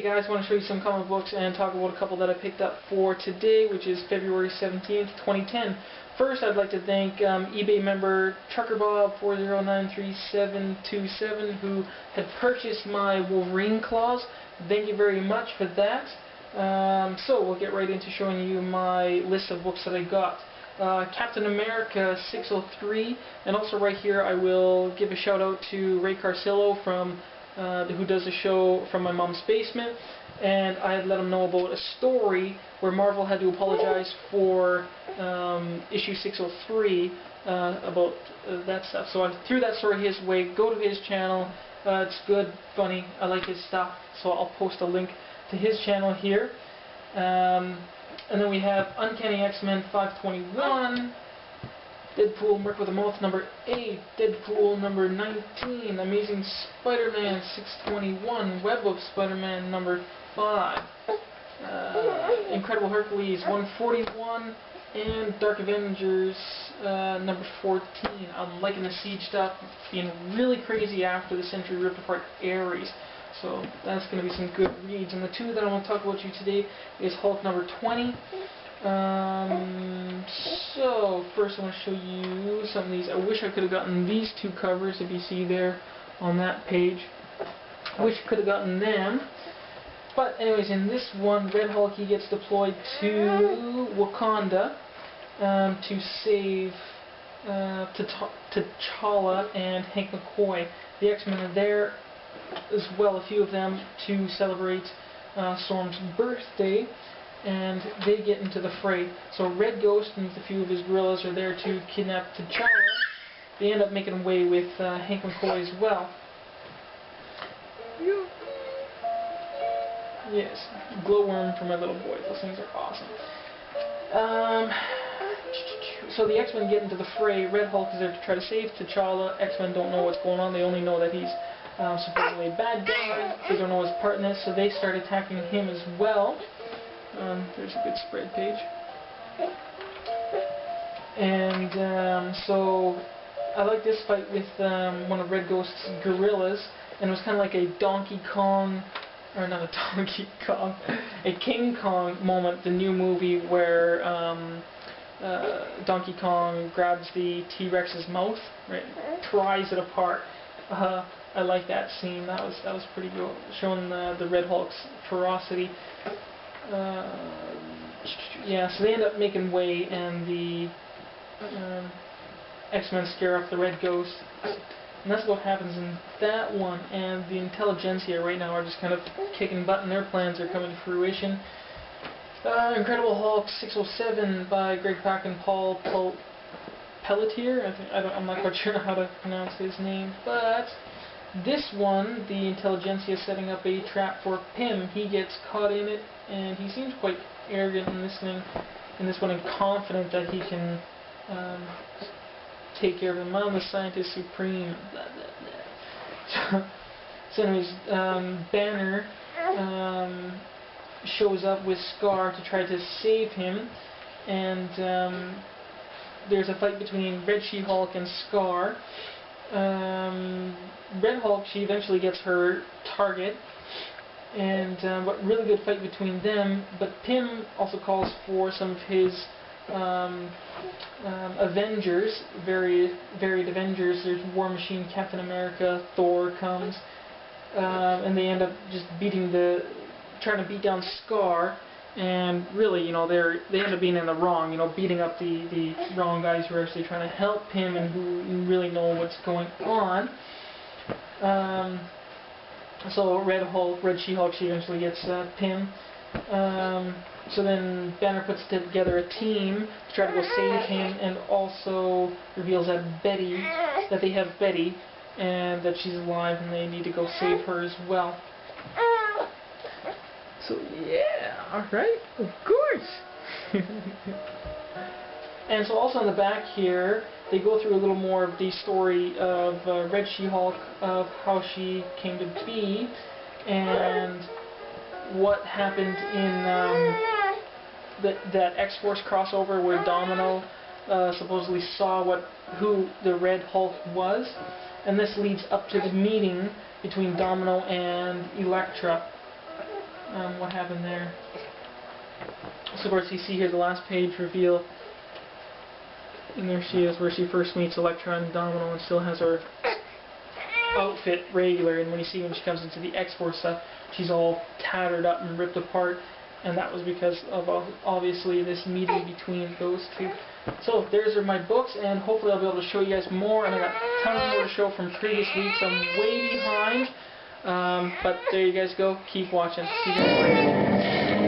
guys, I want to show you some comic books and talk about a couple that I picked up for today, which is February 17th, 2010. First, I'd like to thank eBay member TruckerBob40937727 who had purchased my Wolverine claws. Thank you very much for that. So we'll get right into showing you my list of books that I got. Captain America 603, and also right here I will give a shout out to Ray Carcillo from who does a show from my mom's basement, and I had let him know about a story where Marvel had to apologize for issue 603 about that stuff. So I threw that story his way. Go to his channel. It's good, funny. I like his stuff, so I'll post a link to his channel here. And then we have Uncanny X-Men 521, Deadpool Merc with a Mouth number 8, Deadpool number 19, Amazing Spider-Man 621, Web of Spider-Man number 5, Incredible Hercules 141, and Dark Avengers number 14. I'm liking the Siege stuff, being really crazy after the Century ripped apart Ares. So that's going to be some good reads. And the two that I want to talk about you today is Hulk number 20. So first I want to show you some of these. I wish I could have gotten these two covers, if you see there on that page. I wish I could have gotten them. But anyways, in this one, Red Hulk, he gets deployed to Wakanda to save T'Challa and Hank McCoy. The X-Men are there as well, a few of them, to celebrate Storm's birthday, and they get into the fray. So Red Ghost and a few of his guerrillas are there to kidnap T'Challa. They end up making away with Hank McCoy as well. Yes, glowworm for my little boy. Those things are awesome. So the X-Men get into the fray. Red Hulk is there to try to save T'Challa. X-Men don't know what's going on. They only know that he's supposedly a bad guy. They don't know his part in this, so they start attacking him as well. There's a good spread page. And so I like this fight with one of Red Ghost's guerrillas, and it was kind of like a Donkey Kong, or not a Donkey Kong, a King Kong moment, the new movie where Donkey Kong grabs the T-Rex's mouth, right, pries it apart. I like that scene. That was pretty good, showing the Red Hulk's ferocity. Yeah, so they end up making way, and the X-Men scare off the Red Ghost, and that's what happens in that one. And the Intelligentsia right now are just kind of kicking butt, and their plans are coming to fruition. Incredible Hulk 607 by Greg Pak and Paul Pelletier. I'm not quite sure how to pronounce his name, but this one, the Intelligentsia is setting up a trap for Pym. He gets caught in it, and he seems quite arrogant in this one, and confident that he can take care of him. I'm the scientist supreme. Blah, blah, blah. So anyways, Banner shows up with Scar to try to save him, and there's a fight between Red She-Hulk and Scar. Red Hulk, she eventually gets her target, and but really good fight between them. But Pym also calls for some of his Avengers, varied Avengers. There's War Machine, Captain America, Thor comes, and they end up just trying to beat down Scar. And really, you know, they end up being in the wrong, you know, beating up the wrong guys who are actually trying to help him and who really know what's going on. So Red She-Hulk, she eventually gets Pym. So then Banner puts together a team to try to go save him, and also reveals that they have Betty, and that she's alive, and they need to go save her as well. So yeah, alright, of course. And so also on the back here, they go through a little more of the story of Red She-Hulk, of how she came to be, and what happened in that X-Force crossover where Domino supposedly saw who the Red Hulk was, and this leads up to the meeting between Domino and Elektra. what happened there. So of course you see here the last page reveal, and there she is where she first meets Electron and Domino and still has her outfit regular, and when she comes into the X-Force stuff, she's all tattered up and ripped apart, and that was because of obviously this meeting between those two. So there's my books, and hopefully I'll be able to show you guys more, and I got tons more to show from previous weeks. I'm way behind, but there you guys go. Keep watching. See you guys later.